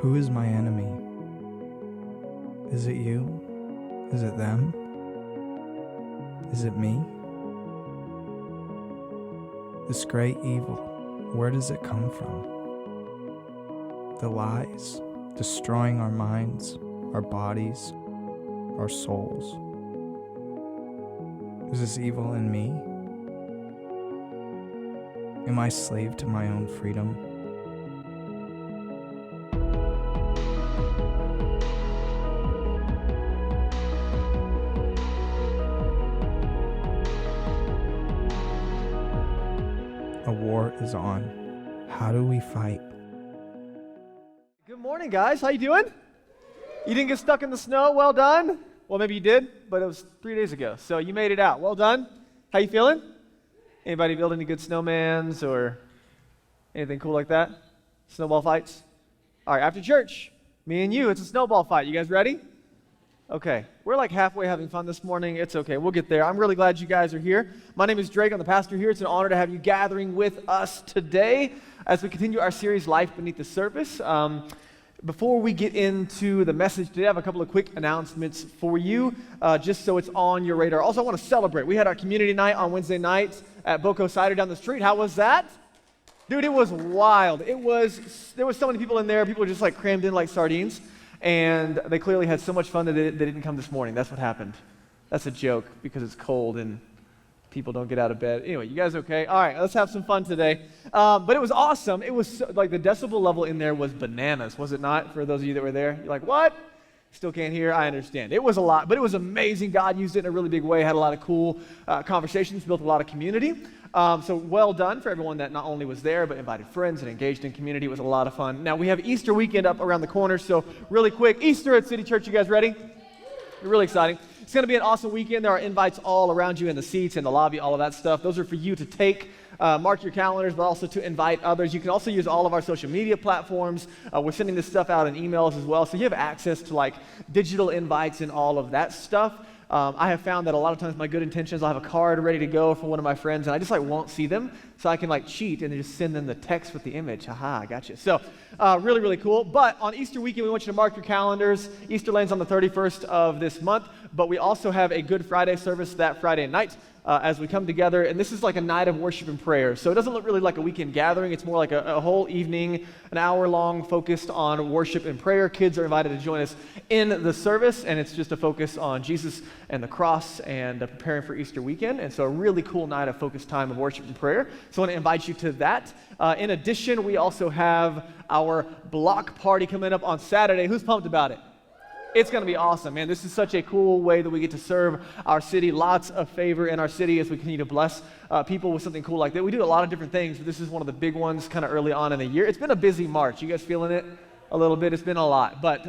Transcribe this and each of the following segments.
Who is my enemy? Is it you? Is it them? Is it me? This great evil, where does it come from? The lies, destroying our minds, our bodies, our souls. Is this evil in me? Am I slave to my own freedom? A war is on. How do we fight? Good morning, guys. How you doing? You didn't get stuck in the snow? Well done. Well, maybe you did, but it was 3 days ago, so you made it out. Well done. How you feeling? Anybody build any good snowmans or anything cool like that? Snowball fights? All right, after church, me and you, it's a snowball fight. You guys ready? Okay, we're like halfway having fun this morning. It's okay, we'll get there. I'm really glad you guys are here. My name is Drake, I'm the pastor here. It's an honor to have you gathering with us today as we continue our series, Life Beneath the Surface. Before we get into the message today, I have a couple of quick announcements for you, just so it's on your radar. Also, I want to celebrate. We had our community night on Wednesday night at Boco Cider down the street. How was that? Dude, it was wild. There was so many people in there. People were just like crammed in like sardines. And they clearly had so much fun that they didn't come this morning. That's what happened. That's a joke because it's cold and people don't get out of bed. Anyway, you guys okay? All right, let's have some fun today. But it was awesome. It was like the decibel level in there was bananas, was it not? For those of you that were there, you're like, what? Still can't hear? I understand. It was a lot, but it was amazing. God used it in a really big way. Had a lot of cool conversations, built a lot of community. So well done for everyone that not only was there, but invited friends and engaged in community. It was a lot of fun. Now, we have Easter weekend up around the corner, so really quick, Easter at City Church, you guys ready? Really exciting. It's going to be an awesome weekend. There are invites all around you in the seats, in the lobby, all of that stuff. Those are for you to take, mark your calendars, but also to invite others. You can also use all of our social media platforms. We're sending this stuff out in emails as well, so you have access to like digital invites and all of that stuff. I have found that a lot of times my good intentions, I'll have a card ready to go for one of my friends, and I just like won't see them, so I can like cheat and just send them the text with the image. Haha, I got you. So really, really cool. But on Easter weekend, we want you to mark your calendars. Easter lands on the 31st of this month, but we also have a Good Friday service that Friday night as we come together, and this is like a night of worship and prayer. So it doesn't look really like a weekend gathering. It's more like a whole evening, an hour-long focused on worship and prayer. Kids are invited to join us in the service, and it's just a focus on Jesus and the cross and preparing for Easter weekend. And so a really cool night of focused time of worship and prayer. So I want to invite you to that. In addition, we also have our block party coming up on Saturday. Who's pumped about it? It's going to be awesome, man. This is such a cool way that we get to serve our city. Lots of favor in our city as we continue to bless people with something cool like that. We do a lot of different things, but this is one of the big ones kind of early on in the year. It's been a busy March. You guys feeling it a little bit? It's been a lot, but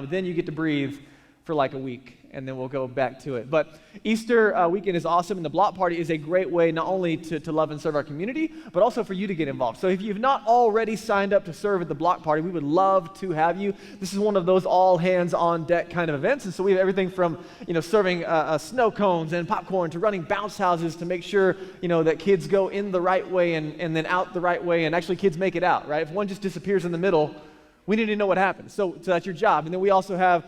then you get to breathe for like a week, and then we'll go back to it. But Easter weekend is awesome, and the block party is a great way not only to love and serve our community, but also for you to get involved. So if you've not already signed up to serve at the block party, we would love to have you. This is one of those all hands on deck kind of events, and so we have everything from serving snow cones and popcorn to running bounce houses to make sure that kids go in the right way and then out the right way, and actually kids make it out, right? If one just disappears in the middle, we need to know what happened. So that's your job. And then we also have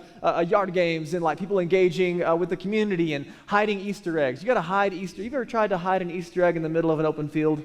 yard games and like people engaging with the community and hiding Easter eggs. You got to hide Easter. You've ever tried to hide an Easter egg in the middle of an open field?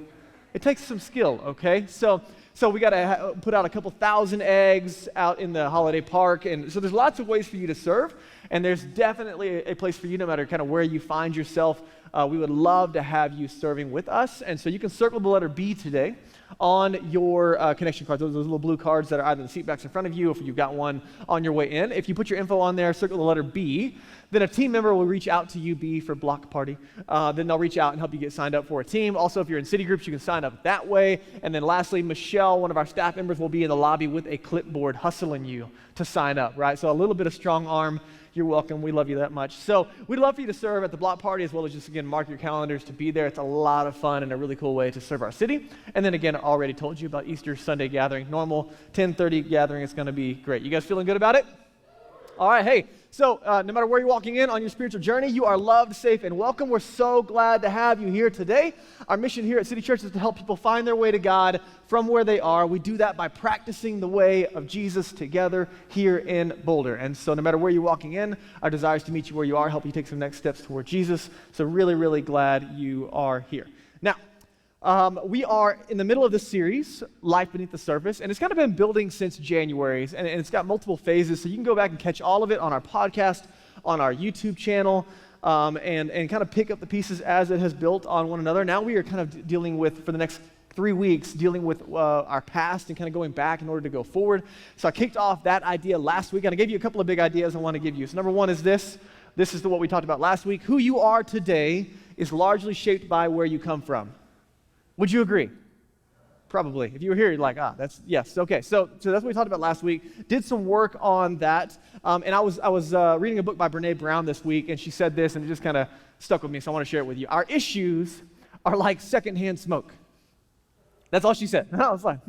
It takes some skill, okay? So we got to put out a couple thousand eggs out in the holiday park. And so there's lots of ways for you to serve. And there's definitely a place for you no matter kind of where you find yourself. We would love to have you serving with us. And so you can circle the letter B today on your connection cards, those little blue cards that are either in the seat backs in front of you or if you've got one on your way in. If you put your info on there, circle the letter B, then a team member will reach out to you, B for block party. Then they'll reach out and help you get signed up for a team. Also, if you're in city groups, you can sign up that way. And then lastly, Michelle, one of our staff members, will be in the lobby with a clipboard hustling you to sign up, right? So a little bit of strong arm. You're welcome. We love you that much. So we'd love for you to serve at the block party as well as just, again, mark your calendars to be there. It's a lot of fun and a really cool way to serve our city. And then, again, I already told you about Easter Sunday gathering. Normal 10:30 gathering. It's going to be great. You guys feeling good about it? All right, hey, so no matter where you're walking in on your spiritual journey, you are loved, safe, and welcome. We're so glad to have you here today. Our mission here at City Church is to help people find their way to God from where they are. We do that by practicing the way of Jesus together here in Boulder. And so no matter where you're walking in, our desire is to meet you where you are, help you take some next steps toward Jesus. So really, really glad you are here. Now, we are in the middle of this series, Life Beneath the Surface, and it's kind of been building since January, and it's got multiple phases, so you can go back and catch all of it on our podcast, on our YouTube channel, and kind of pick up the pieces as it has built on one another. Now we are kind of dealing with, for the next 3 weeks, dealing with our past and kind of going back in order to go forward. So I kicked off that idea last week, and I gave you a couple of big ideas I want to give you. So number one is this. This is what we talked about last week. Who you are today is largely shaped by where you come from. Would you agree? Probably. If you were here, you're like, that's, yes, okay. So that's what we talked about last week. Did some work on that. And I was reading a book by Brene Brown this week, and she said this, and it just kind of stuck with me, so I want to share it with you. Our issues are like secondhand smoke. That's all she said. And I was like,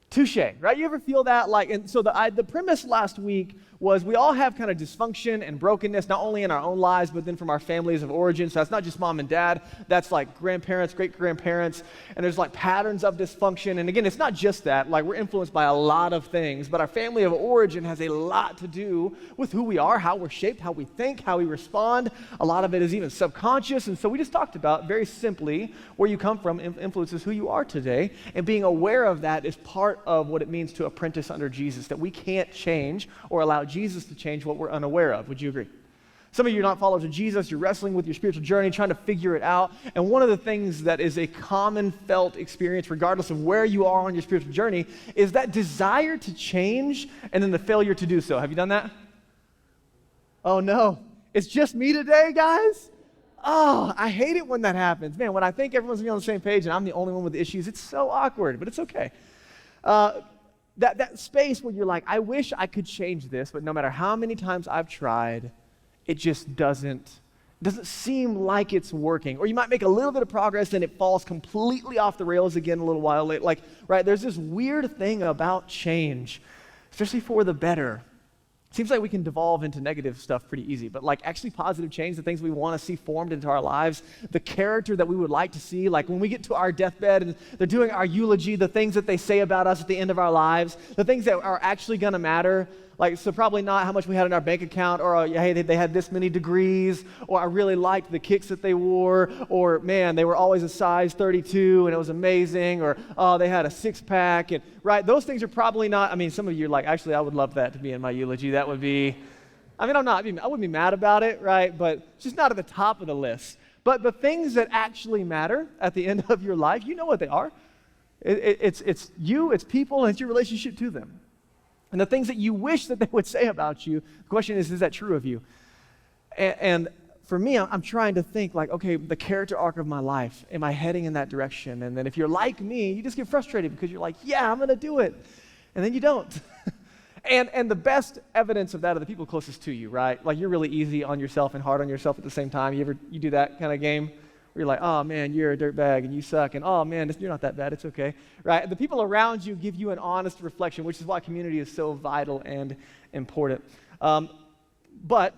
touche, right? You ever feel that? And so the premise last week was we all have kind of dysfunction and brokenness, not only in our own lives, but then from our families of origin. So that's not just mom and dad. That's like grandparents, great-grandparents, and there's like patterns of dysfunction. And again, it's not just that. Like we're influenced by a lot of things, but our family of origin has a lot to do with who we are, how we're shaped, how we think, how we respond. A lot of it is even subconscious. And so we just talked about, very simply, where you come from influences who you are today. And being aware of that is part of what it means to apprentice under Jesus, that we can't change or allow Jesus to change what we're unaware of. Would you agree? Some of you are not followers of Jesus. You're wrestling with your spiritual journey, trying to figure it out. And one of the things that is a common felt experience, regardless of where you are on your spiritual journey, is that desire to change and then the failure to do so. Have you done that? Oh no, it's just me today, guys? Oh, I hate it when that happens. Man, when I think everyone's on the same page and I'm the only one with issues, it's so awkward, but it's okay. That space where you're like, I wish I could change this, but no matter how many times I've tried, it just doesn't seem like it's working. Or you might make a little bit of progress and it falls completely off the rails again a little while later. Like, right, there's this weird thing about change, especially for the better. Seems like we can devolve into negative stuff pretty easy, but like actually positive change, the things we want to see formed into our lives, the character that we would like to see, like when we get to our deathbed and they're doing our eulogy, the things that they say about us at the end of our lives, the things that are actually going to matter, like so probably not how much we had in our bank account, or hey, they had this many degrees, or I really liked the kicks that they wore, or man, they were always a size 32 and it was amazing, or oh, they had a six-pack, and right, those things are probably not, I mean, some of you are like, actually, I would love that to be in my eulogy. That would be, I wouldn't be mad about it, right, but it's just not at the top of the list. But the things that actually matter at the end of your life, you know what they are. It's you, it's people, and it's your relationship to them. And the things that you wish that they would say about you, the question is that true of you? And for me, I'm trying to think like, okay, the character arc of my life, am I heading in that direction? And then if you're like me, you just get frustrated because you're like, yeah, I'm going to do it. And then you don't. and the best evidence of that are the people closest to you, right? Like you're really easy on yourself and hard on yourself at the same time. You do that kind of game? Where you're like, oh man, you're a dirtbag and you suck, and oh man, you're not that bad, it's okay, right? The people around you give you an honest reflection, which is why community is so vital and important. But,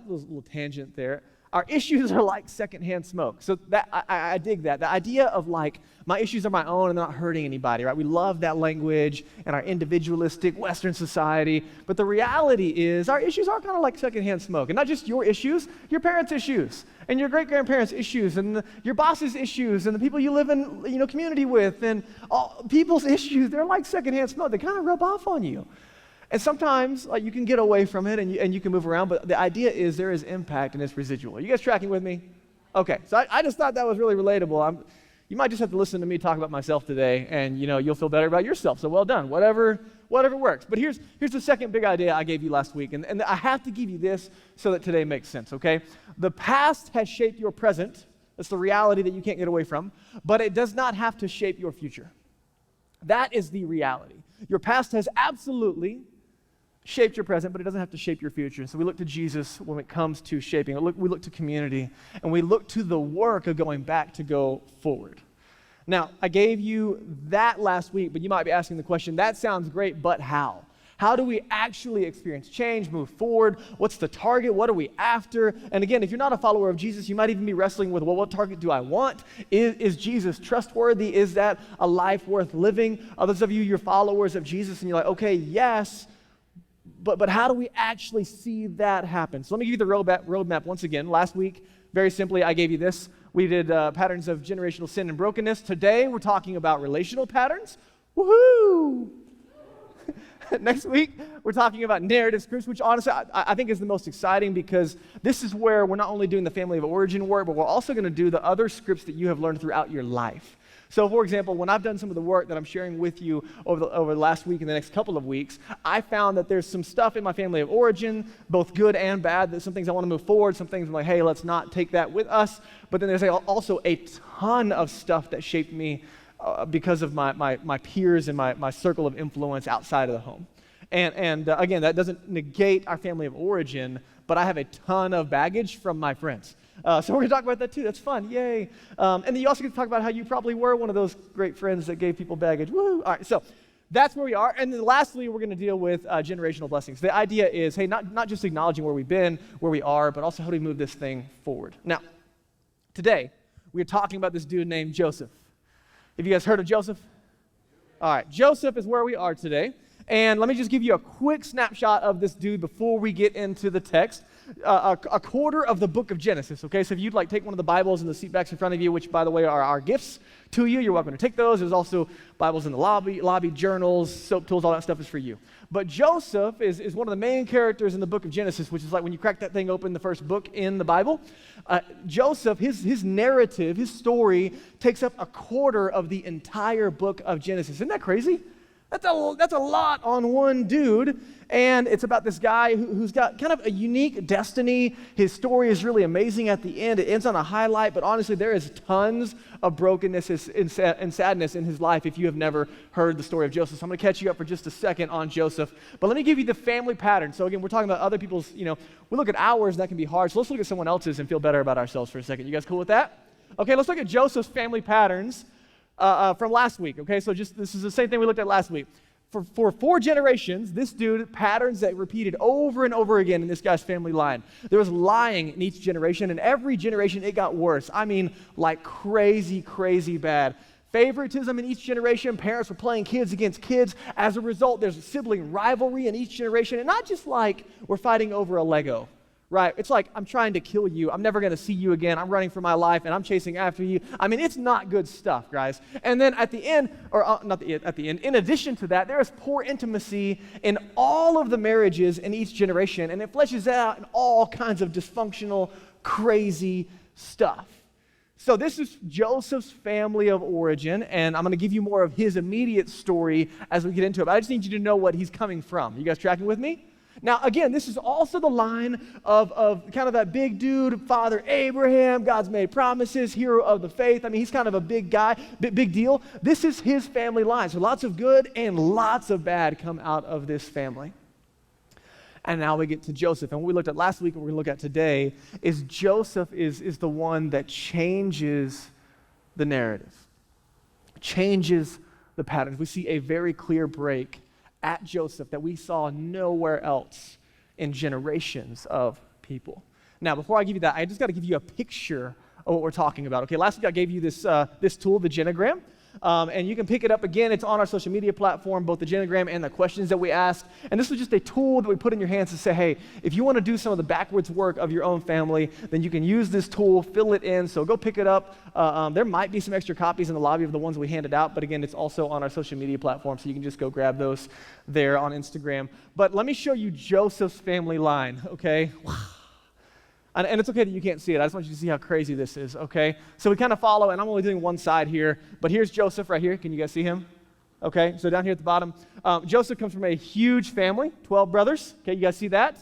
a little tangent there, our issues are like secondhand smoke. So that I dig that. The idea of like, my issues are my own and they're not hurting anybody, right? We love that language in our individualistic Western society, but the reality is our issues are kind of like secondhand smoke. And not just your issues, your parents' issues, and your great-grandparents' issues, and your boss's issues, and the people you live in community with, and all people's issues, they're like secondhand smoke. They kind of rub off on you. And sometimes like you can get away from it and you can move around, but the idea is there is impact and it's residual. Are you guys tracking with me? Okay, so I just thought that was really relatable. You might just have to listen to me talk about myself today, and you'll feel better about yourself. So well done, whatever works. But here's the second big idea I gave you last week, and I have to give you this so that today makes sense, okay? The past has shaped your present. That's the reality that you can't get away from, but it does not have to shape your future. That is the reality. Your past has absolutely shaped your present, but it doesn't have to shape your future. So we look to Jesus when it comes to shaping. We look to community, and we look to the work of going back to go forward. Now, I gave you that last week, but you might be asking the question, that sounds great, but how? How do we actually experience change, move forward? What's the target? What are we after? And again, if you're not a follower of Jesus, you might even be wrestling with, well, what target do I want? Is Jesus trustworthy? Is that a life worth living? Others of you, you're followers of Jesus, and you're like, okay, yes, but how do we actually see that happen? So let me give you the roadmap once again. Last week, very simply, I gave you this. We did patterns of generational sin and brokenness. Today, we're talking about relational patterns. Woohoo! Next week, we're talking about narrative scripts, which honestly I think is the most exciting, because this is where we're not only doing the family of origin work, but we're also going to do the other scripts that you have learned throughout your life. So, for example, when I've done some of the work that I'm sharing with you over the last week and the next couple of weeks, I found that there's some stuff in my family of origin, both good and bad, that some things I want to move forward, some things I'm like, hey, let's not take that with us. But then there's also a ton of stuff that shaped me because of my peers and my circle of influence outside of the home. And again, that doesn't negate our family of origin, but I have a ton of baggage from my friends. So we're going to talk about that too. That's fun. Yay. And then you also get to talk about how you probably were one of those great friends that gave people baggage. Woo! All right, so that's where we are. And then lastly, we're going to deal with generational blessings. The idea is, hey, not just acknowledging where we've been, where we are, but also how do we move this thing forward. Now, today, we're talking about this dude named Joseph. Have you guys heard of Joseph? All right, Joseph is where we are today. And let me just give you a quick snapshot of this dude before we get into the text. A quarter of the book of Genesis, okay? So if you'd like take one of the Bibles in the seat backs in front of you, which, by the way, are our gifts to you, you're welcome to take those. There's also Bibles in the lobby, journals, soap tools, all that stuff is for you. But Joseph is one of the main characters in the book of Genesis, which is like when you crack that thing open, the first book in the Bible. Joseph, his narrative, his story takes up a quarter of the entire book of Genesis. Isn't that crazy? That's a lot on one dude, and it's about this guy who's got kind of a unique destiny. His story is really amazing at the end. It ends on a highlight, but honestly, there is tons of brokenness and sadness in his life if you have never heard the story of Joseph. So I'm going to catch you up for just a second on Joseph, but let me give you the family pattern. So again, we're talking about other people's, we look at ours, and that can be hard, so let's look at someone else's and feel better about ourselves for a second. You guys cool with that? Okay, let's look at Joseph's family patterns. From last week, okay? So this is the same thing we looked at last week. For 4 generations, this dude, patterns that repeated over and over again in this guy's family line. There was lying in each generation, and every generation it got worse. I mean, like crazy, crazy bad. Favoritism in each generation. Parents were playing kids against kids. As a result, there's sibling rivalry in each generation, and not just like we're fighting over a Lego. Right? It's like, I'm trying to kill you. I'm never going to see you again. I'm running for my life, and I'm chasing after you. I mean, it's not good stuff, guys. And then at the end, in addition to that, there is poor intimacy in all of the marriages in each generation, and it fleshes out in all kinds of dysfunctional, crazy stuff. So this is Joseph's family of origin, and I'm going to give you more of his immediate story as we get into it. But I just need you to know what he's coming from. You guys tracking with me? Now, again, this is also the line of kind of that big dude, Father Abraham, God's made promises, hero of the faith. I mean, he's kind of a big guy, big deal. This is his family line. So lots of good and lots of bad come out of this family. And now we get to Joseph. And what we looked at last week and we're going to look at today is Joseph is the one that changes the narrative, changes the patterns. We see a very clear break at Joseph that we saw nowhere else in generations of people. Now, before I give you that, I just got to give you a picture of what we're talking about. Okay, last week I gave you this tool, the Genogram. And you can pick it up again. It's on our social media platform, both the Genogram and the questions that we ask. And this was just a tool that we put in your hands to say, hey, if you want to do some of the backwards work of your own family, then you can use this tool, fill it in. So go pick it up. There might be some extra copies in the lobby of the ones we handed out. But again, it's also on our social media platform, so you can just go grab those there on Instagram. But let me show you Joseph's family line, okay? And it's okay that you can't see it. I just want you to see how crazy this is, okay? So we kind of follow, and I'm only doing one side here, but here's Joseph right here. Can you guys see him? Okay, so down here at the bottom, Joseph comes from a huge family, 12 brothers. Okay, you guys see that?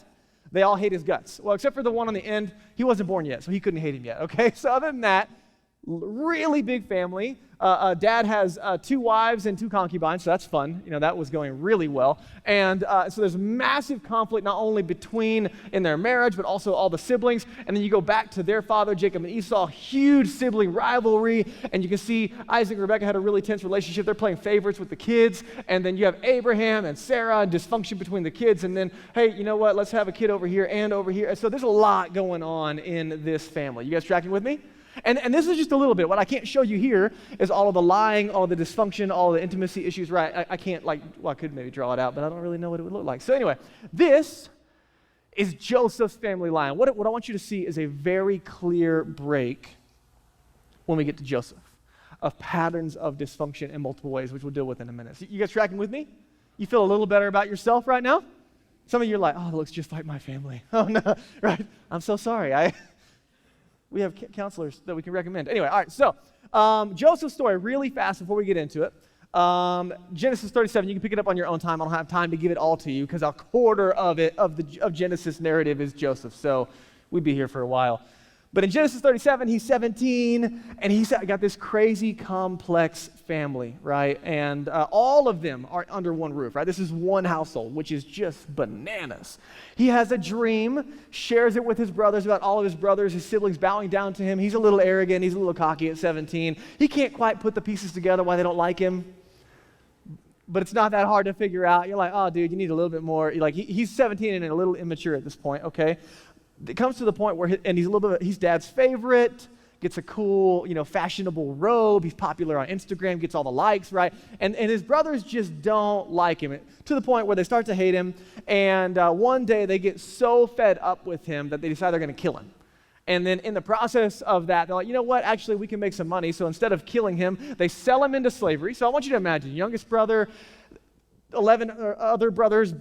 They all hate his guts. Well, except for the one on the end, he wasn't born yet, so he couldn't hate him yet, okay? So other than that, Really big family. Dad has 2 wives and 2 concubines, so that's fun. That was going really well. And so there's massive conflict not only between in their marriage, but also all the siblings. And then you go back to their father, Jacob and Esau, huge sibling rivalry. And you can see Isaac and Rebekah had a really tense relationship. They're playing favorites with the kids. And then you have Abraham and Sarah and dysfunction between the kids. And then, hey, you know what? Let's have a kid over here and over here. And so there's a lot going on in this family. You guys tracking with me? And this is just a little bit. What I can't show you here is all of the lying, all the dysfunction, all the intimacy issues, right? I can't I could maybe draw it out, but I don't really know what it would look like. So anyway, this is Joseph's family line. What I want you to see is a very clear break when we get to Joseph of patterns of dysfunction in multiple ways, which we'll deal with in a minute. So you guys tracking with me? You feel a little better about yourself right now? Some of you are like, oh, it looks just like my family. Oh, no, right? I'm so sorry. We have counselors that we can recommend. Anyway, all right, so Joseph's story, really fast before we get into it. Genesis 37, you can pick it up on your own time. I don't have time to give it all to you because a quarter of Genesis narrative is Joseph, so we'd be here for a while. But in Genesis 37, he's 17, and he's got this crazy, complex family, right? And all of them are under one roof, right? This is one household, which is just bananas. He has a dream, shares it with his brothers about all of his brothers, his siblings bowing down to him. He's a little arrogant. He's a little cocky at 17. He can't quite put the pieces together why they don't like him. But it's not that hard to figure out. You're like, oh, dude, you need a little bit more. He's 17 and a little immature at this point, okay? It comes to the point where, he's dad's favorite, gets a cool, fashionable robe. He's popular on Instagram, gets all the likes, right? And his brothers just don't like him to the point where they start to hate him. And one day they get so fed up with him that they decide they're going to kill him. And then in the process of that, they're like, you know what? Actually, we can make some money. So instead of killing him, they sell him into slavery. So I want you to imagine, youngest brother, 11 other brothers,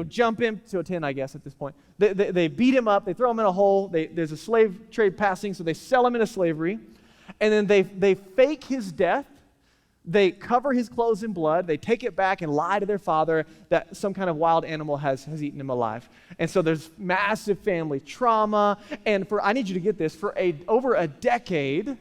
jump him to a 10, I guess, at this point. They beat him up. They throw him in a hole. There's a slave trade passing, so they sell him into slavery. And then they fake his death. They cover his clothes in blood. They take it back and lie to their father that some kind of wild animal has eaten him alive. And so there's massive family trauma. And I need you to get this, for over a decade,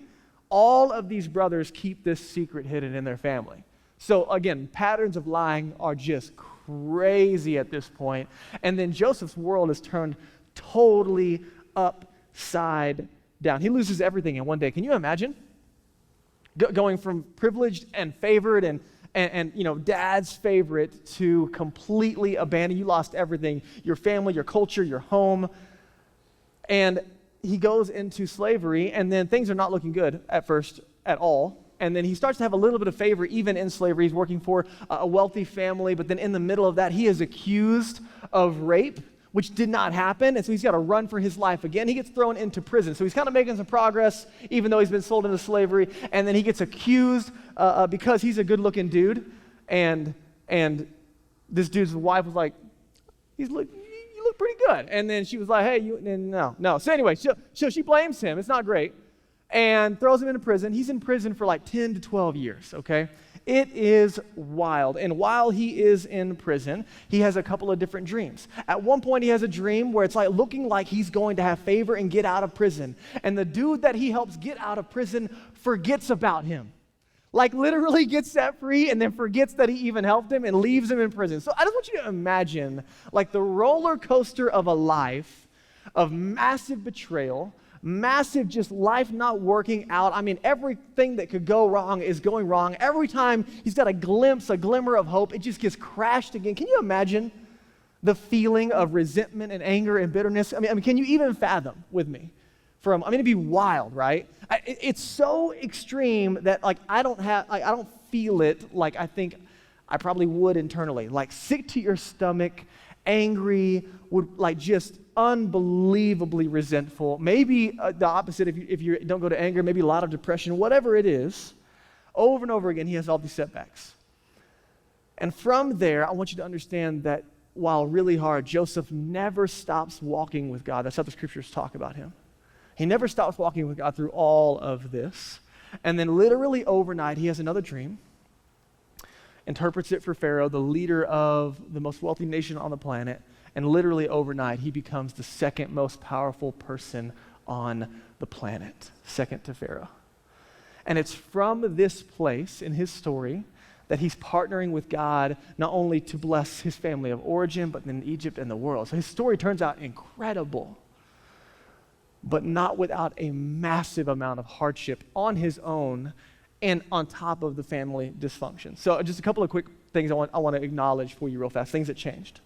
all of these brothers keep this secret hidden in their family. So again, patterns of lying are just crazy at this point. And then Joseph's world is turned totally upside down. He loses everything in one day. Can you imagine? Going from privileged and favored and dad's favorite to completely abandoned. You lost everything, your family, your culture, your home. And he goes into slavery, and then things are not looking good at first at all. And then he starts to have a little bit of favor even in slavery. He's working for a wealthy family, but then in the middle of that, he is accused of rape, which did not happen, and so he's got to run for his life again. He gets thrown into prison. So he's kind of making some progress, even though he's been sold into slavery, and then he gets accused because he's a good-looking dude, and this dude's wife was like, you look pretty good. And then she was like, hey, no. So anyway, so she blames him. It's not great. And throws him into prison. He's in prison for like 10 to 12 years, okay? It is wild. And while he is in prison, he has a couple of different dreams. At one point, he has a dream where it's like looking like he's going to have favor and get out of prison. And the dude that he helps get out of prison forgets about him. Like literally gets set free and then forgets that he even helped him and leaves him in prison. So I just want you to imagine like the roller coaster of a life of massive betrayal, massive just life not working out. I mean, everything that could go wrong is going wrong. Every time he's got a glimmer of hope, it just gets crashed again. Can you imagine the feeling of resentment and anger and bitterness? I mean, can you even fathom with me? It'd be wild, right? It's so extreme that I don't feel it like I think I probably would internally. Like sick to your stomach, angry, would just unbelievably resentful. Maybe the opposite if you don't go to anger, maybe a lot of depression, whatever it is. Over and over again, he has all these setbacks. And from there, I want you to understand that while really hard, Joseph never stops walking with God. That's how the scriptures talk about him. He never stops walking with God through all of this. And then literally overnight, he has another dream, interprets it for Pharaoh, the leader of the most wealthy nation on the planet, and literally overnight, he becomes the second most powerful person on the planet, second to Pharaoh. And it's from this place in his story that he's partnering with God not only to bless his family of origin, but then Egypt and the world. So his story turns out incredible, but not without a massive amount of hardship on his own and on top of the family dysfunction. So just a couple of quick things I want to acknowledge for you real fast, things that changed.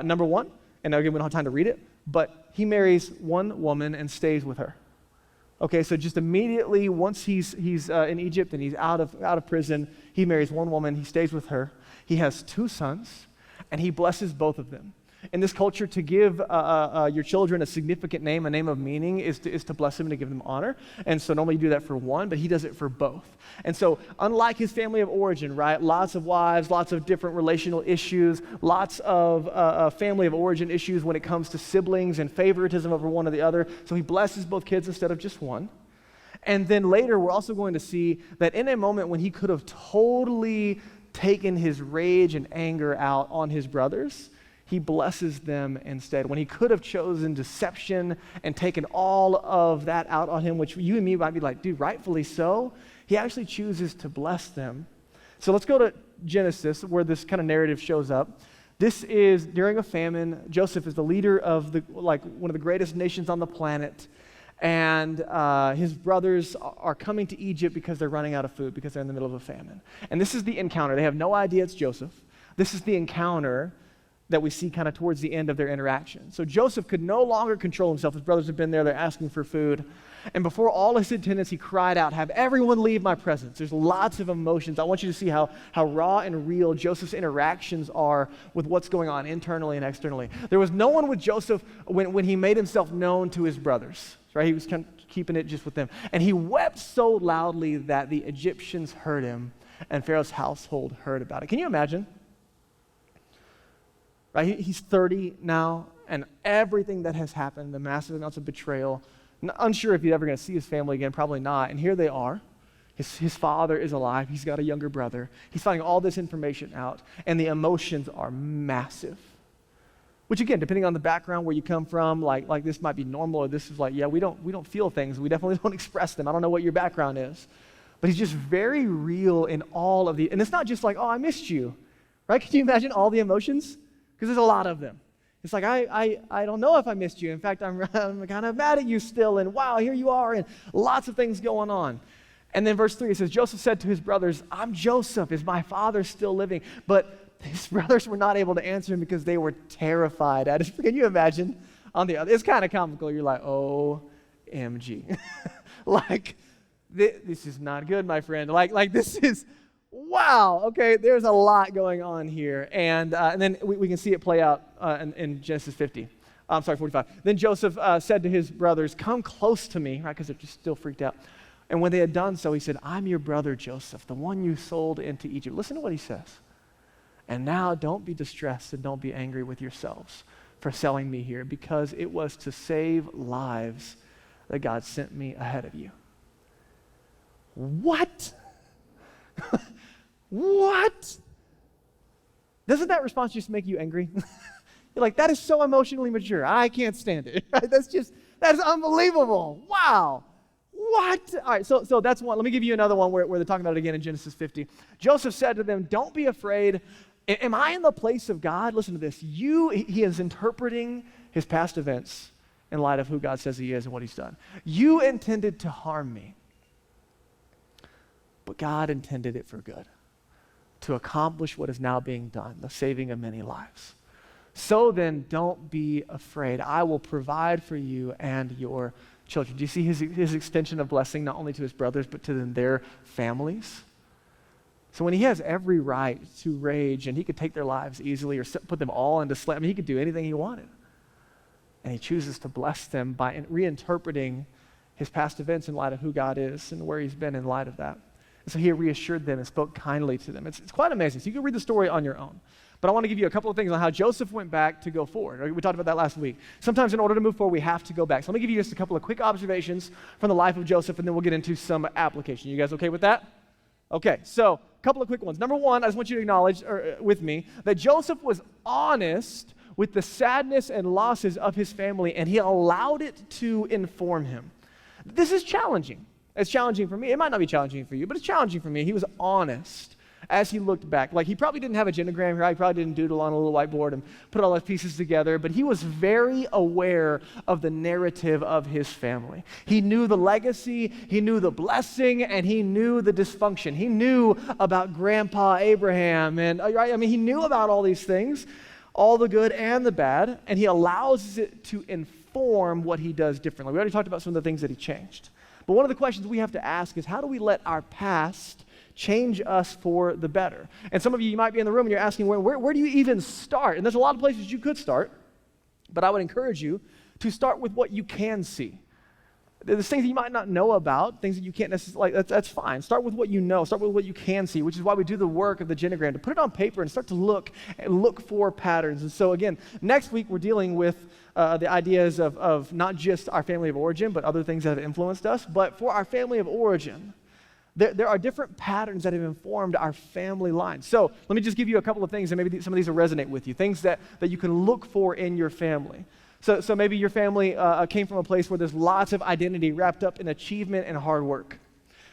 Number one, and again, we don't have time to read it, but he marries one woman and stays with her. Okay, so just immediately, once he's in Egypt and he's out of prison, he marries one woman, he stays with her. He has 2 sons, and he blesses both of them. In this culture, to give your children a significant name, a name of meaning, is to bless them and to give them honor. And so normally you do that for one, but he does it for both. And so unlike his family of origin, right, lots of wives, lots of different relational issues, lots of family of origin issues when it comes to siblings and favoritism over one or the other. So he blesses both kids instead of just one. And then later, we're also going to see that in a moment when he could have totally taken his rage and anger out on his brothers, he blesses them instead. When he could have chosen deception and taken all of that out on him, which you and me might be like, dude, rightfully so, he actually chooses to bless them. So let's go to Genesis, where this kind of narrative shows up. This is during a famine. Joseph is the leader of one of the greatest nations on the planet. And his brothers are coming to Egypt because they're running out of food, because they're in the middle of a famine. And this is the encounter. They have no idea it's Joseph. This is the encounter that we see kind of towards the end of their interaction. So Joseph could no longer control himself. His brothers have been there. They're asking for food. And before all his attendants, he cried out, "Have everyone leave my presence." There's lots of emotions. I want you to see how raw and real Joseph's interactions are with what's going on internally and externally. There was no one with Joseph when he made himself known to his brothers. Right? He was kind of keeping it just with them. And he wept so loudly that the Egyptians heard him, and Pharaoh's household heard about it. Can you imagine? Right? He's 30 now, and everything that has happened, the massive amounts of betrayal, unsure if he's ever going to see his family again, probably not. And here they are. His father is alive. He's got a younger brother. He's finding all this information out, and the emotions are massive. Which again, depending on the background where you come from, like this might be normal, or this is like, yeah, we don't feel things. We definitely don't express them. I don't know what your background is. But he's just very real in all of the, and it's not just like, oh, I missed you. Right? Can you imagine all the emotions? Because there's a lot of them. It's like, I don't know if I missed you. In fact, I'm kind of mad at you still, and wow, here you are, and lots of things going on. And then verse 3, it says, Joseph said to his brothers, "I'm Joseph. Is my father still living?" But his brothers were not able to answer him because they were terrified. Can you imagine? On the other, it's kind of comical. You're like, OMG. Like, this is not good, my friend. Like this is, wow, okay, there's a lot going on here. And then we can see it play out in Genesis 45. Then Joseph said to his brothers, "Come close to me," right, because they're just still freaked out. And when they had done so, he said, "I'm your brother Joseph, the one you sold into Egypt." Listen to what he says. "And now don't be distressed and don't be angry with yourselves for selling me here, because it was to save lives that God sent me ahead of you." What? What? Doesn't that response just make you angry? You're like, that is so emotionally mature. I can't stand it. That's unbelievable. Wow. What? All right, so that's one. Let me give you another one where they're talking about it again in Genesis 50. Joseph said to them, "Don't be afraid. Am I in the place of God?" Listen to this. He is interpreting his past events in light of who God says he is and what he's done. "You intended to harm me, but God intended it for good, to accomplish what is now being done, the saving of many lives. So then, don't be afraid. I will provide for you and your children." Do you see his extension of blessing not only to his brothers, but to their families? So when he has every right to rage, and he could take their lives easily or put them all into slavery, he could do anything he wanted. And he chooses to bless them by reinterpreting his past events in light of who God is and where he's been in light of that. And so he reassured them and spoke kindly to them. It's quite amazing. So you can read the story on your own. But I want to give you a couple of things on how Joseph went back to go forward. We talked about that last week. Sometimes in order to move forward, we have to go back. So let me give you just a couple of quick observations from the life of Joseph, and then we'll get into some application. You guys okay with that? Okay, so a couple of quick ones. Number one, I just want you to acknowledge with me that Joseph was honest with the sadness and losses of his family, and he allowed it to inform him. This is challenging. It's challenging for me. It might not be challenging for you, but it's challenging for me. He was honest as he looked back. Like, he probably didn't have a genogram here. He probably didn't doodle on a little whiteboard and put all those pieces together, but he was very aware of the narrative of his family. He knew the legacy, he knew the blessing, and he knew the dysfunction. He knew about Grandpa Abraham, and he knew about all these things, all the good and the bad, and he allows it to inform what he does differently. We already talked about some of the things that he changed. But one of the questions we have to ask is, how do we let our past change us for the better? And some of you might be in the room and you're asking, where do you even start? And there's a lot of places you could start, but I would encourage you to start with what you can see. There's things that you might not know about, things that you can't necessarily, that's fine. Start with what you know, start with what you can see, which is why we do the work of the genogram, to put it on paper and start to look for patterns. And so again, next week we're dealing with the ideas of not just our family of origin, but other things that have influenced us. But for our family of origin, there are different patterns that have informed our family line. So let me just give you a couple of things, and maybe some of these will resonate with you, things that you can look for in your family. So maybe your family came from a place where there's lots of identity wrapped up in achievement and hard work.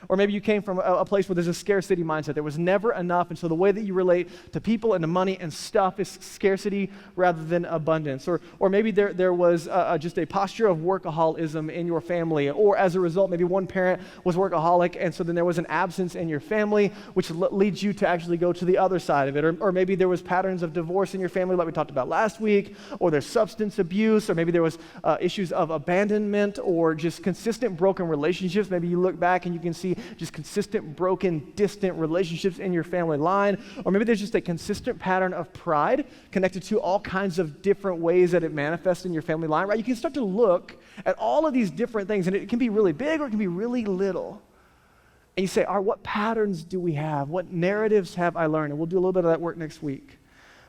Or maybe you came from a place where there's a scarcity mindset. There was never enough, and so the way that you relate to people and to money and stuff is scarcity rather than abundance. Or maybe there was just a posture of workaholism in your family, or as a result, maybe one parent was workaholic, and so then there was an absence in your family, which leads you to actually go to the other side of it. Or maybe there was patterns of divorce in your family like we talked about last week, or there's substance abuse, or maybe there was issues of abandonment, or just consistent broken relationships. Maybe you look back and you can see just consistent, broken, distant relationships in your family line. Or maybe there's just a consistent pattern of pride connected to all kinds of different ways that it manifests in your family line, right? You can start to look at all of these different things, and it can be really big or it can be really little. And you say, what patterns do we have? What narratives have I learned? And we'll do a little bit of that work next week.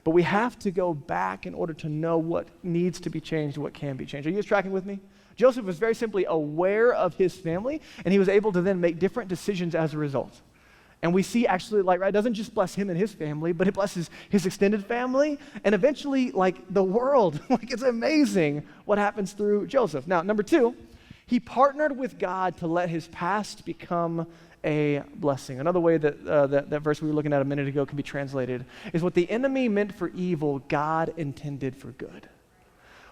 But we have to go back in order to know what needs to be changed and what can be changed. Are you guys tracking with me? Joseph was very simply aware of his family, and he was able to then make different decisions as a result. And we see actually, it doesn't just bless him and his family, but it blesses his extended family, and eventually, the world. It's amazing what happens through Joseph. Now, number 2, he partnered with God to let his past become a blessing. Another way that verse we were looking at a minute ago can be translated is, what the enemy meant for evil, God intended for good.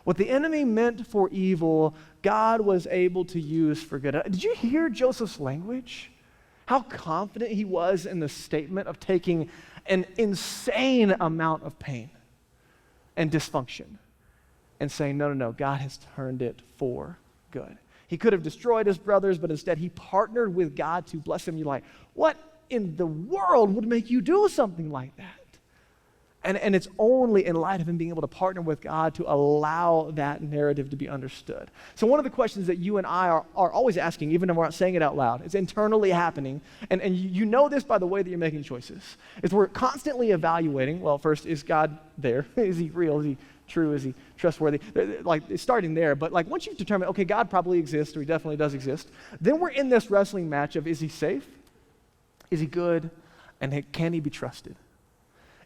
What the enemy meant for evil, God was able to use for good. Did you hear Joseph's language? How confident he was in the statement of taking an insane amount of pain and dysfunction and saying, no, God has turned it for good. He could have destroyed his brothers, but instead he partnered with God to bless them. You're like, what in the world would make you do something like that? And it's only in light of him being able to partner with God to allow that narrative to be understood. So one of the questions that you and I are always asking, even if we're not saying it out loud, it's internally happening, and you know this by the way that you're making choices, is we're constantly evaluating, well, first, is God there? Is he real? Is he true? Is he trustworthy? It's starting there, but once you've determined, okay, God probably exists, or he definitely does exist, then we're in this wrestling match of, is he safe? Is he good? And can he be trusted?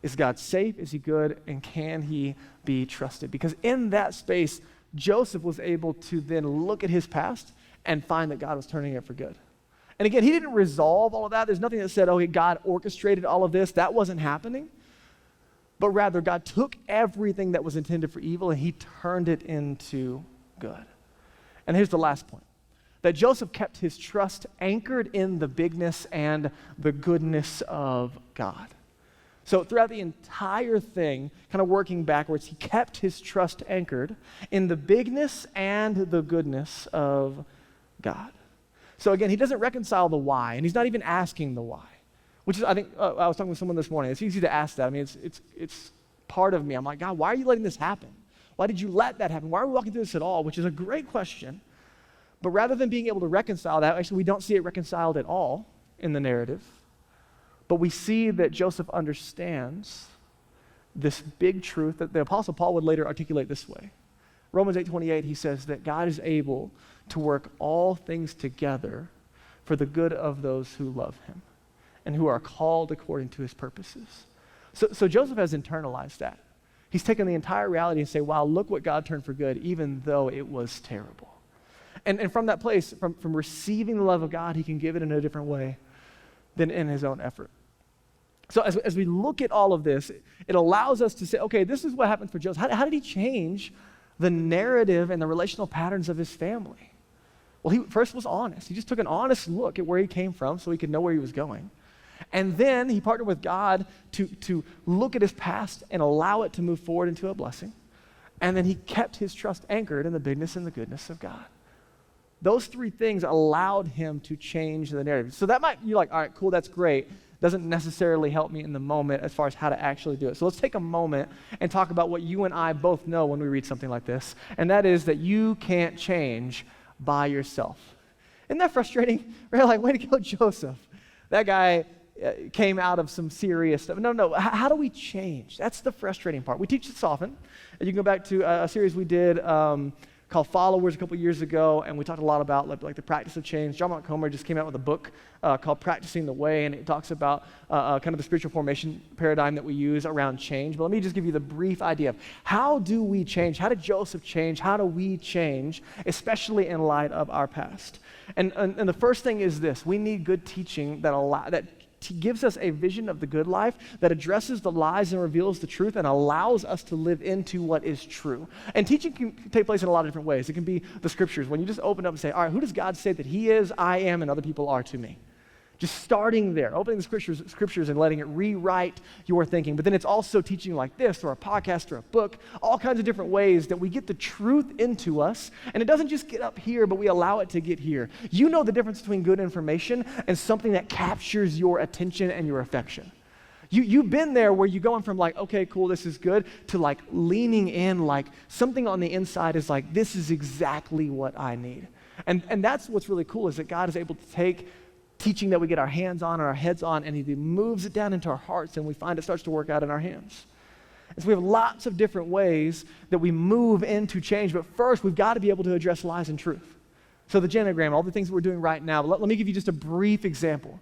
Is God safe? Is he good? And can he be trusted? Because in that space, Joseph was able to then look at his past and find that God was turning it for good. And again, he didn't resolve all of that. There's nothing that said, okay, God orchestrated all of this. That wasn't happening. But rather, God took everything that was intended for evil and he turned it into good. And here's the last point, that Joseph kept his trust anchored in the bigness and the goodness of God. So throughout the entire thing, kind of working backwards, he kept his trust anchored in the bigness and the goodness of God. So again, he doesn't reconcile the why, and he's not even asking the why, which is, I think, I was talking with someone this morning. It's easy to ask that. I mean, it's part of me. I'm like, God, why are you letting this happen? Why did you let that happen? Why are we walking through this at all? Which is a great question. But rather than being able to reconcile that, actually we don't see it reconciled at all in the narrative. But we see that Joseph understands this big truth that the Apostle Paul would later articulate this way. Romans 8:28, he says that God is able to work all things together for the good of those who love him and who are called according to his purposes. So Joseph has internalized that. He's taken the entire reality and say, wow, look what God turned for good, even though it was terrible. And from that place, from receiving the love of God, he can give it in a different way than in his own effort. So as we look at all of this, it allows us to say, okay, this is what happened for Joseph. How did he change the narrative and the relational patterns of his family? Well, he first was honest. He just took an honest look at where he came from so he could know where he was going. And then he partnered with God to look at his past and allow it to move forward into a blessing. And then he kept his trust anchored in the bigness and the goodness of God. Those three things allowed him to change the narrative. So that might, you're like, all right, cool, that's great. Doesn't necessarily help me in the moment as far as how to actually do it. So let's take a moment and talk about what you and I both know when we read something like this. And that is that you can't change by yourself. Isn't that frustrating? Right? Like, way to go, Joseph. That guy came out of some serious stuff. No. How do we change? That's the frustrating part. We teach this often. And you can go back to a series we did called Followers a couple years ago, and we talked a lot about like the practice of change. John Montgomery just came out with a book called Practicing the Way, and it talks about kind of the spiritual formation paradigm that we use around change. But let me just give you the brief idea of how do we change? How did Joseph change? How do we change, especially in light of our past? And the first thing is this: we need good teaching that gives us a vision of the good life, that addresses the lies and reveals the truth and allows us to live into what is true. And teaching can take place in a lot of different ways. It can be the scriptures, when you just open up and say, all right, who does God say that he is, I am, and other people are to me? Just starting there, opening the scriptures and letting it rewrite your thinking. But then it's also teaching like this, or a podcast, or a book, all kinds of different ways that we get the truth into us. And it doesn't just get up here, but we allow it to get here. You know the difference between good information and something that captures your attention and your affection. You've been there where you're going from like, okay, cool, this is good, to like leaning in, like something on the inside is like, this is exactly what I need. And that's what's really cool, is that God is able to take teaching that we get our hands on and our heads on, and he moves it down into our hearts, and we find it starts to work out in our hands. And so we have lots of different ways that we move into change, but first we've got to be able to address lies and truth. So the genogram, all the things that we're doing right now, let me give you just a brief example.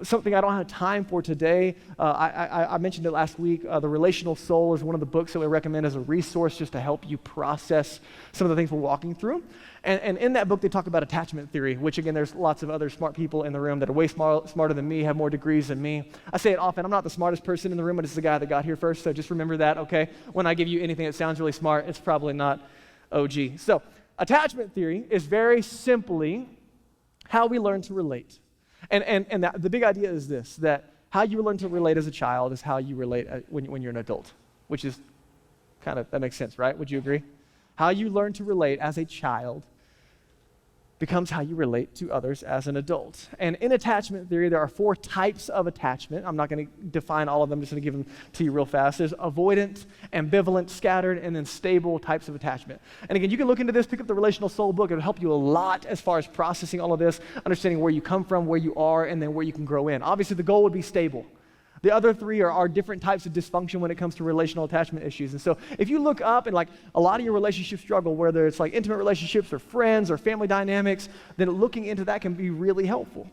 Something I don't have time for today. I mentioned it last week. The Relational Soul is one of the books that we recommend as a resource just to help you process some of the things we're walking through. And in that book, they talk about attachment theory, which, again, there's lots of other smart people in the room that are way smarter than me, have more degrees than me. I say it often, I'm not the smartest person in the room, but it's the guy that got here first, so just remember that, okay? When I give you anything that sounds really smart, it's probably not OG. So attachment theory is very simply how we learn to relate. And the big idea is this, that how you learn to relate as a child is how you relate when you're an adult, which is kind of, that makes sense, right? Would you agree? How you learn to relate as a child becomes how you relate to others as an adult. And in attachment theory, there are 4 types of attachment. I'm not going to define all of them, I'm just going to give them to you real fast. There's avoidant, ambivalent, scattered, and then stable types of attachment. And again, you can look into this, pick up the Relational Soul book. It'll help you a lot as far as processing all of this, understanding where you come from, where you are, and then where you can grow in. Obviously, the goal would be stable. The other 3 are different types of dysfunction when it comes to relational attachment issues. And so if you look up and like a lot of your relationships struggle, whether it's like intimate relationships or friends or family dynamics, then looking into that can be really helpful.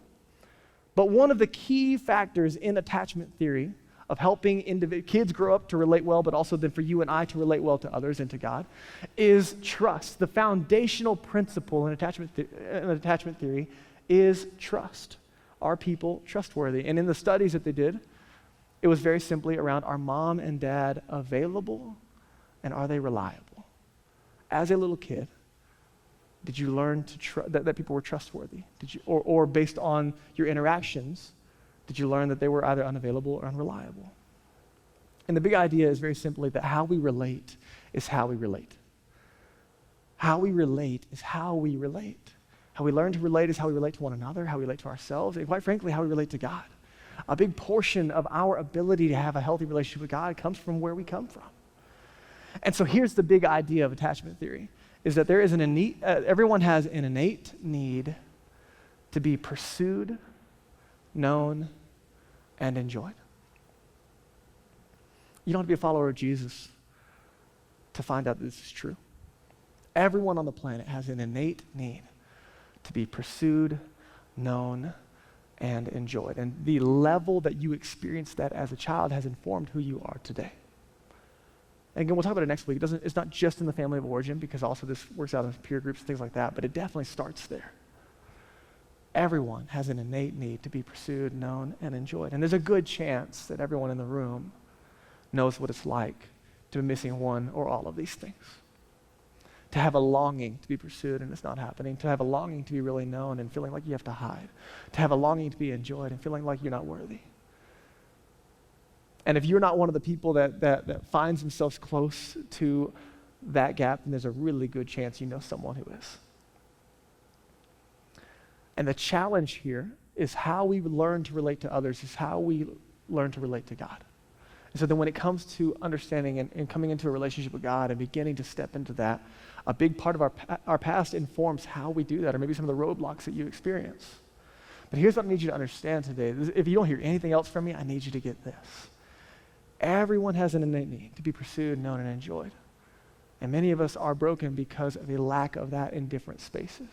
But one of the key factors in attachment theory of helping kids grow up to relate well, but also then for you and I to relate well to others and to God, is trust. The foundational principle in attachment theory is trust. Are people trustworthy? And in the studies that they did, it was very simply around, are mom and dad available, and are they reliable? As a little kid, did you learn that people were trustworthy? Did you, or based on your interactions, did you learn that they were either unavailable or unreliable? And the big idea is very simply that how we relate is how we relate. How we relate is how we relate. How we learn to relate is how we relate to one another, how we relate to ourselves, and quite frankly, how we relate to God. A big portion of our ability to have a healthy relationship with God comes from where we come from. And so here's the big idea of attachment theory, is that there is everyone has an innate need to be pursued, known, and enjoyed. You don't have to be a follower of Jesus to find out that this is true. Everyone on the planet has an innate need to be pursued, known, and enjoyed. And the level that you experienced that as a child has informed who you are today. And again, we'll talk about it next week. It's not just in the family of origin, because also this works out in peer groups and things like that, but it definitely starts there. Everyone has an innate need to be pursued, known, and enjoyed. And there's a good chance that everyone in the room knows what it's like to be missing one or all of these things. To have a longing to be pursued and it's not happening. To have a longing to be really known and feeling like you have to hide. To have a longing to be enjoyed and feeling like you're not worthy. And if you're not one of the people that finds themselves close to that gap, then there's a really good chance you know someone who is. And the challenge here is how we learn to relate to others is how we learn to relate to God. And so then when it comes to understanding and coming into a relationship with God and beginning to step into that, a big part of our past informs how we do that, or maybe some of the roadblocks that you experience. But here's what I need you to understand today. If you don't hear anything else from me, I need you to get this. Everyone has an innate need to be pursued, known, and enjoyed. And many of us are broken because of a lack of that in different spaces.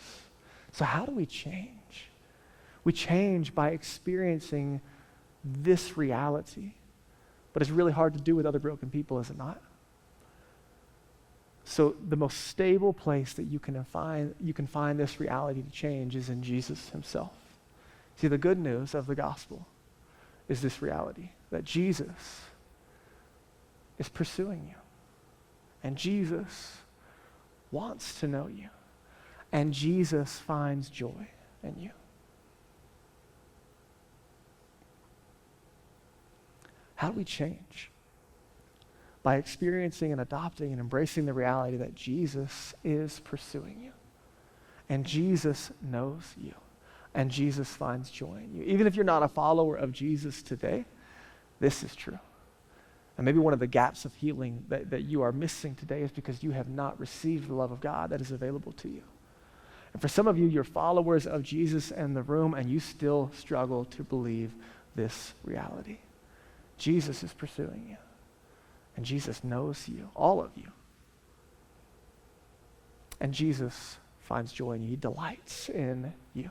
So how do we change? We change by experiencing this reality. But it's really hard to do with other broken people, is it not? So the most stable place that you can find this reality to change is in Jesus himself. See, the good news of the gospel is this reality, that Jesus is pursuing you. And Jesus wants to know you. And Jesus finds joy in you. How do we change? By experiencing and adopting and embracing the reality that Jesus is pursuing you. And Jesus knows you. And Jesus finds joy in you. Even if you're not a follower of Jesus today, this is true. And maybe one of the gaps of healing that you are missing today is because you have not received the love of God that is available to you. And for some of you, you're followers of Jesus in the room, and you still struggle to believe this reality. Jesus is pursuing you. And Jesus knows you, all of you. And Jesus finds joy in you. He delights in you.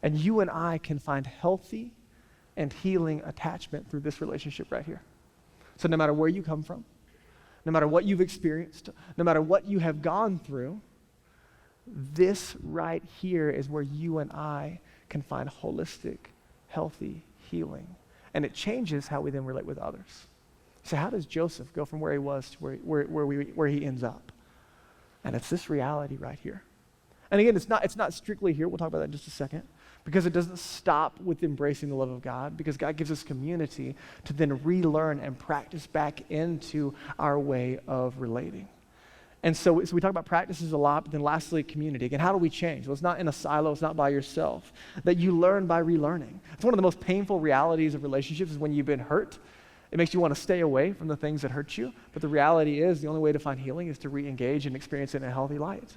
And you and I can find healthy and healing attachment through this relationship right here. So no matter where you come from, no matter what you've experienced, no matter what you have gone through, this right here is where you and I can find holistic, healthy healing. And it changes how we then relate with others. So how does Joseph go from where he was to where he ends up? And it's this reality right here. And again, it's not strictly here. We'll talk about that in just a second. Because it doesn't stop with embracing the love of God, because God gives us community to then relearn and practice back into our way of relating. And so we talk about practices a lot, but then lastly, community. Again, how do we change? Well, it's not in a silo, it's not by yourself. That you learn by relearning. It's one of the most painful realities of relationships is when you've been hurt. It makes you want to stay away from the things that hurt you. But the reality is the only way to find healing is to re-engage and experience it in a healthy light.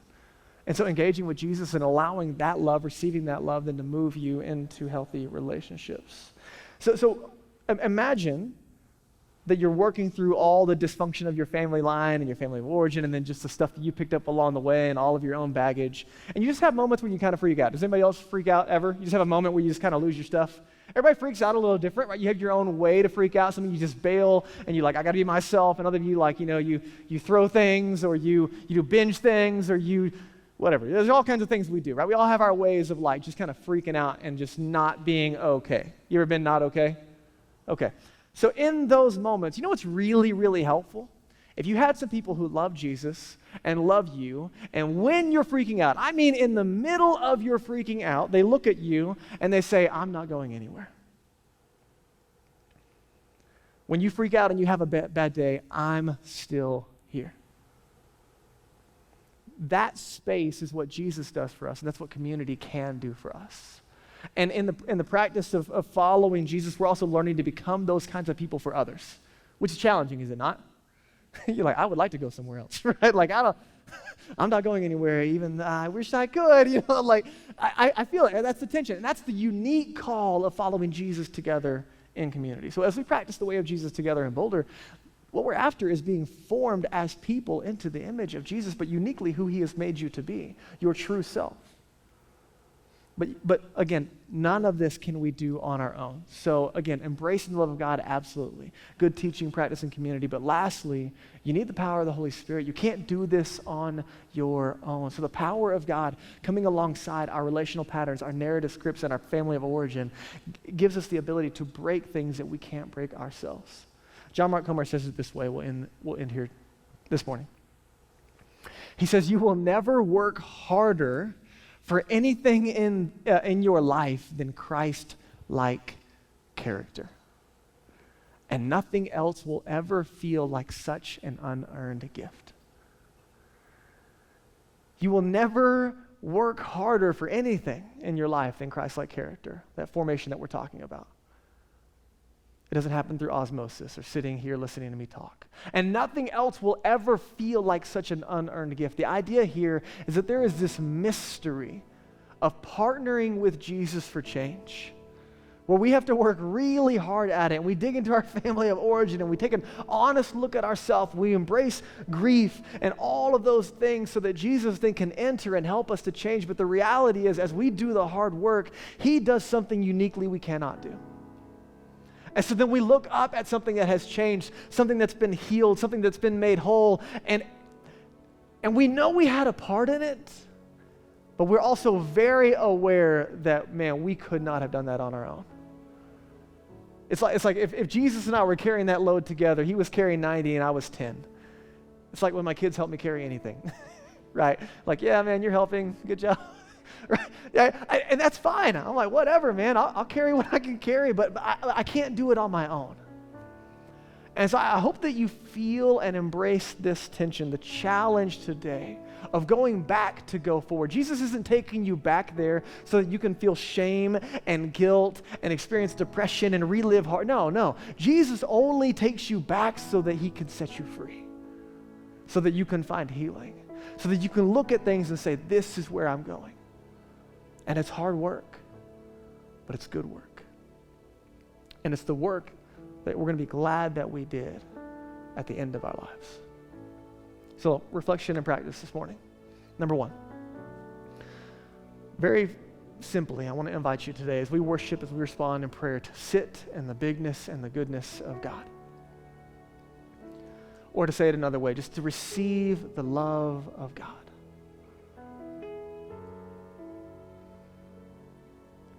And so engaging with Jesus and allowing that love, receiving that love, then to move you into healthy relationships. So imagine that you're working through all the dysfunction of your family line and your family of origin, and then just the stuff that you picked up along the way and all of your own baggage. And you just have moments when you kind of freak out. Does anybody else freak out ever? You just have a moment where you just kind of lose your stuff? Everybody freaks out a little different, right? You have your own way to freak out. Some of you just bail and you're like, I got to be myself. And other of you, like, you throw things, or you do binge things, or you whatever. There's all kinds of things we do, right? We all have our ways of like just kind of freaking out and just not being okay. You ever been not okay? Okay. So in those moments, you know what's really, really helpful? If you had some people who love Jesus and love you, and when you're freaking out, I mean in the middle of your freaking out, they look at you and they say, I'm not going anywhere. When you freak out and you have a bad day, I'm still here. That space is what Jesus does for us, and that's what community can do for us. And in the practice of following Jesus, we're also learning to become those kinds of people for others, which is challenging, is it not? You're like, I would like to go somewhere else, right? Like, I'm not going anywhere, even I wish I could, like, I feel like that's the tension, and that's the unique call of following Jesus together in community. So as we practice the way of Jesus together in Boulder, what we're after is being formed as people into the image of Jesus, but uniquely who he has made you to be, your true self. But again, none of this can we do on our own. So again, embracing the love of God, absolutely. Good teaching, practice, and community. But lastly, you need the power of the Holy Spirit. You can't do this on your own. So the power of God coming alongside our relational patterns, our narrative scripts, and our family of origin gives us the ability to break things that we can't break ourselves. John Mark Comer says it this way. We'll end here this morning. He says, you will never work harder for anything in your life than Christ-like character. And nothing else will ever feel like such an unearned gift. You will never work harder for anything in your life than Christ-like character, that formation that we're talking about. It doesn't happen through osmosis or sitting here listening to me talk. And nothing else will ever feel like such an unearned gift. The idea here is that there is this mystery of partnering with Jesus for change, where we have to work really hard at it, and we dig into our family of origin, and we take an honest look at ourselves. We embrace grief and all of those things so that Jesus then can enter and help us to change. But the reality is, as we do the hard work, he does something uniquely we cannot do. And so then we look up at something that has changed, something that's been healed, something that's been made whole, and we know we had a part in it, but we're also very aware that, man, we could not have done that on our own. It's like if Jesus and I were carrying that load together, he was carrying 90 and I was 10. It's like when my kids help me carry anything, right? Like, yeah, man, you're helping, good job. Right? Yeah, and that's fine. I'm like, whatever, man. I'll carry what I can carry, but I can't do it on my own. And so I hope that you feel and embrace this tension, the challenge today of going back to go forward. Jesus isn't taking you back there so that you can feel shame and guilt and experience depression and relive hard. No. Jesus only takes you back so that he can set you free, so that you can find healing, so that you can look at things and say, this is where I'm going. And it's hard work, but it's good work. And it's the work that we're going to be glad that we did at the end of our lives. So, reflection and practice this morning. Number one, very simply, I want to invite you today as we worship, as we respond in prayer, to sit in the bigness and the goodness of God. Or to say it another way, just to receive the love of God.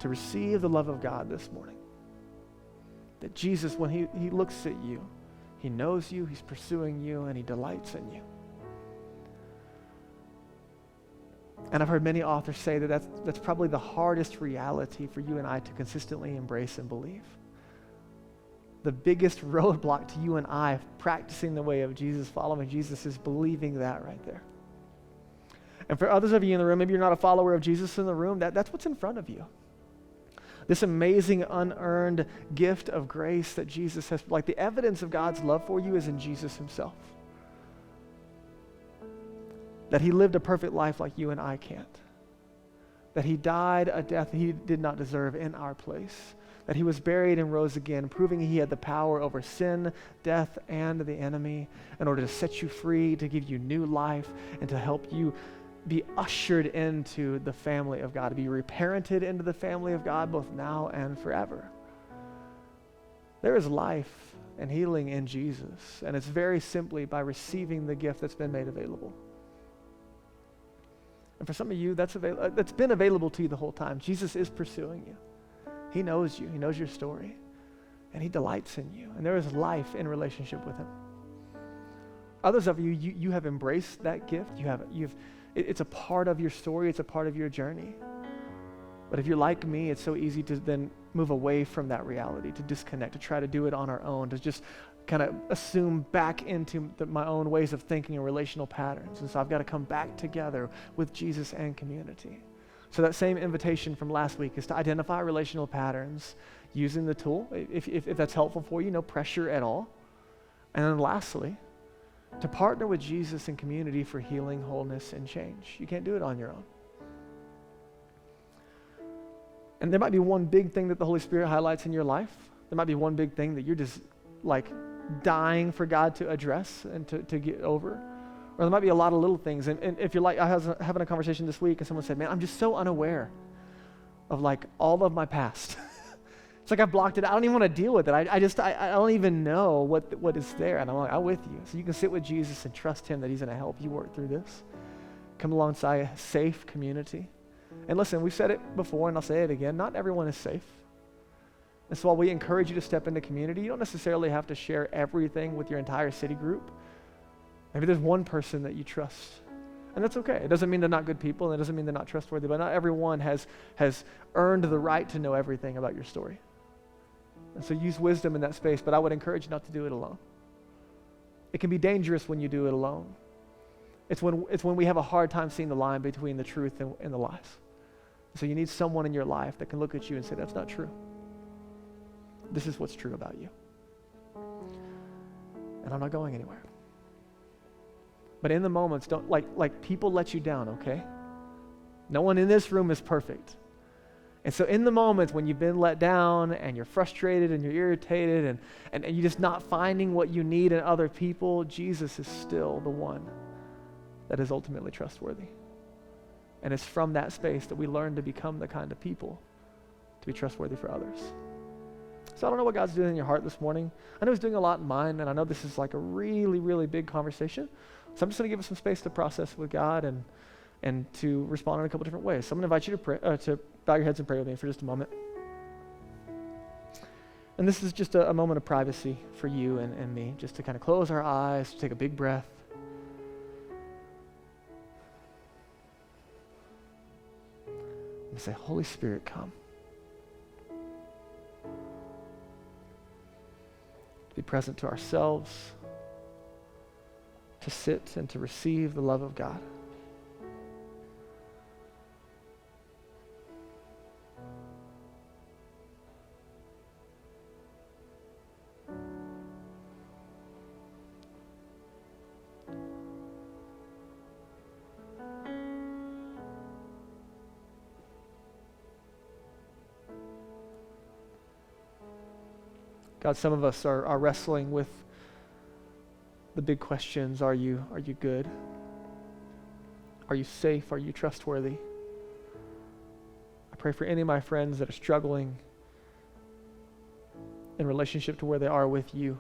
To receive the love of God this morning. That Jesus, when he looks at you, he knows you, he's pursuing you, and he delights in you. And I've heard many authors say that that's probably the hardest reality for you and I to consistently embrace and believe. The biggest roadblock to you and I practicing the way of Jesus, following Jesus, is believing that right there. And for others of you in the room, maybe you're not a follower of Jesus in the room, that's what's in front of you. This amazing unearned gift of grace that Jesus has, like the evidence of God's love for you is in Jesus himself. That he lived a perfect life like you and I can't. That he died a death he did not deserve in our place. That he was buried and rose again, proving he had the power over sin, death, and the enemy in order to set you free, to give you new life, and to help you be ushered into the family of God, to be reparented into the family of God both now and forever. There is life and healing in Jesus, and it's very simply by receiving the gift that's been made available. And for some of you, that's been available to you the whole time. Jesus is pursuing you. He knows you. He knows your story, and he delights in you, and there is life in relationship with him. Others of you have embraced that gift. It's a part of your story. It's a part of your journey. But if you're like me, it's so easy to then move away from that reality, to disconnect, to try to do it on our own, to just kind of assume back into my own ways of thinking and relational patterns. And so I've got to come back together with Jesus and community. So that same invitation from last week is to identify relational patterns using the tool, if that's helpful for you, no pressure at all. And then lastly, to partner with Jesus and community for healing, wholeness, and change. You can't do it on your own. And there might be one big thing that the Holy Spirit highlights in your life. There might be one big thing that you're just like dying for God to address and to get over. Or there might be a lot of little things. And if you're like, I was having a conversation this week and someone said, man, I'm just so unaware of like all of my past. It's like I blocked it. I don't even want to deal with it. I don't even know what is there. And I'm like, I'm with you. So you can sit with Jesus and trust him that he's going to help you work through this. Come alongside a safe community. And listen, we've said it before and I'll say it again. Not everyone is safe. And so while we encourage you to step into community, you don't necessarily have to share everything with your entire city group. Maybe there's one person that you trust. And that's okay. It doesn't mean they're not good people, and it doesn't mean they're not trustworthy, but not everyone has earned the right to know everything about your story. And so use wisdom in that space, but I would encourage you not to do it alone. It can be dangerous when you do it alone. It's when we have a hard time seeing the line between the truth and the lies. So you need someone in your life that can look at you and say, that's not true. This is what's true about you. And I'm not going anywhere. But in the moments, don't like people let you down, okay? No one in this room is perfect. And so in the moments when you've been let down and you're frustrated and you're irritated and you're just not finding what you need in other people, Jesus is still the one that is ultimately trustworthy. And it's from that space that we learn to become the kind of people to be trustworthy for others. So I don't know what God's doing in your heart this morning. I know he's doing a lot in mine, and I know this is like a really, really big conversation. So I'm just going to give us some space to process with God and to respond in a couple different ways. So I'm going to invite you to pray, to bow your heads and pray with me for just a moment. And this is just a moment of privacy for you and me, just to kind of close our eyes, take a big breath. And say, Holy Spirit, come. To be present to ourselves, to sit and to receive the love of God. God, some of us are wrestling with the big questions. Are you good? Are you safe? Are you trustworthy? I pray for any of my friends that are struggling in relationship to where they are with you,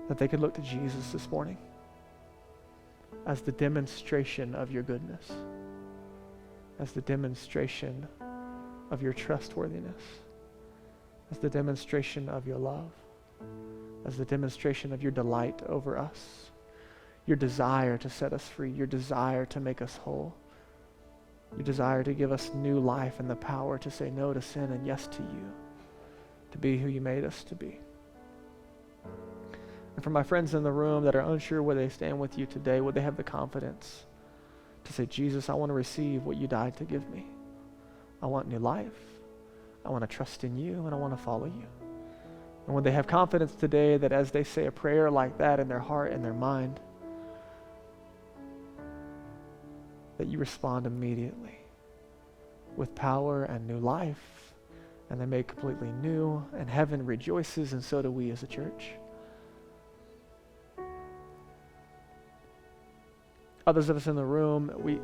that they could look to Jesus this morning as the demonstration of your goodness, as the demonstration of your trustworthiness, as the demonstration of your love, as the demonstration of your delight over us, your desire to set us free, your desire to make us whole, your desire to give us new life and the power to say no to sin and yes to you, to be who you made us to be. And for my friends in the room that are unsure where they stand with you today, would they have the confidence to say, Jesus, I want to receive what you died to give me. I want new life. I want to trust in you, and I want to follow you. And would they have confidence today that as they say a prayer like that in their heart and their mind, that you respond immediately with power and new life, and they're made completely new, and heaven rejoices, and so do we as a church. Others of us in the room, we're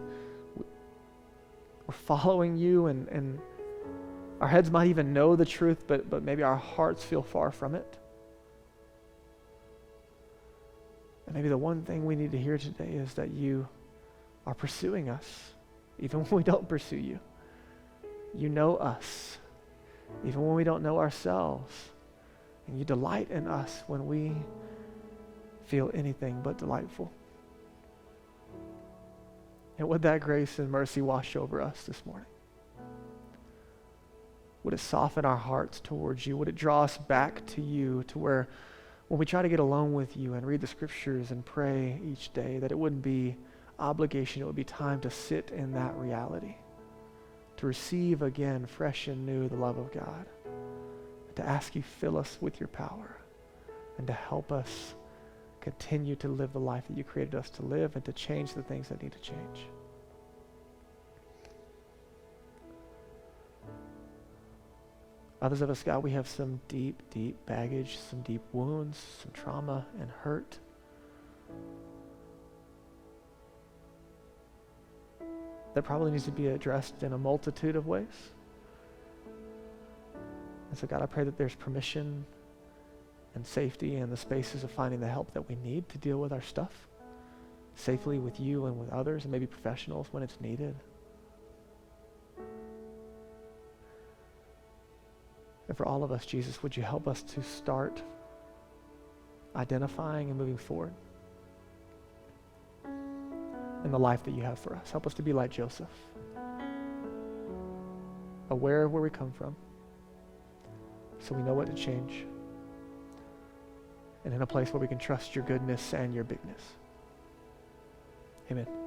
following you, and our heads might even know the truth, but maybe our hearts feel far from it. And maybe the one thing we need to hear today is that you are pursuing us, even when we don't pursue you. You know us, even when we don't know ourselves. And you delight in us when we feel anything but delightful. And would that grace and mercy wash over us this morning? Would it soften our hearts towards you? Would it draw us back to you, to where when we try to get alone with you and read the scriptures and pray each day, that it wouldn't be obligation, it would be time to sit in that reality, to receive again fresh and new the love of God, to ask you fill us with your power, and to help us continue to live the life that you created us to live, and to change the things that need to change. Others of us, God, we have some deep, deep baggage, some deep wounds, some trauma and hurt. That probably needs to be addressed in a multitude of ways. And so God, I pray that there's permission and safety and the spaces of finding the help that we need to deal with our stuff safely with you and with others and maybe professionals when it's needed. And for all of us, Jesus, would you help us to start identifying and moving forward in the life that you have for us. Help us to be like Joseph, aware of where we come from, so we know what to change, and in a place where we can trust your goodness and your bigness. Amen.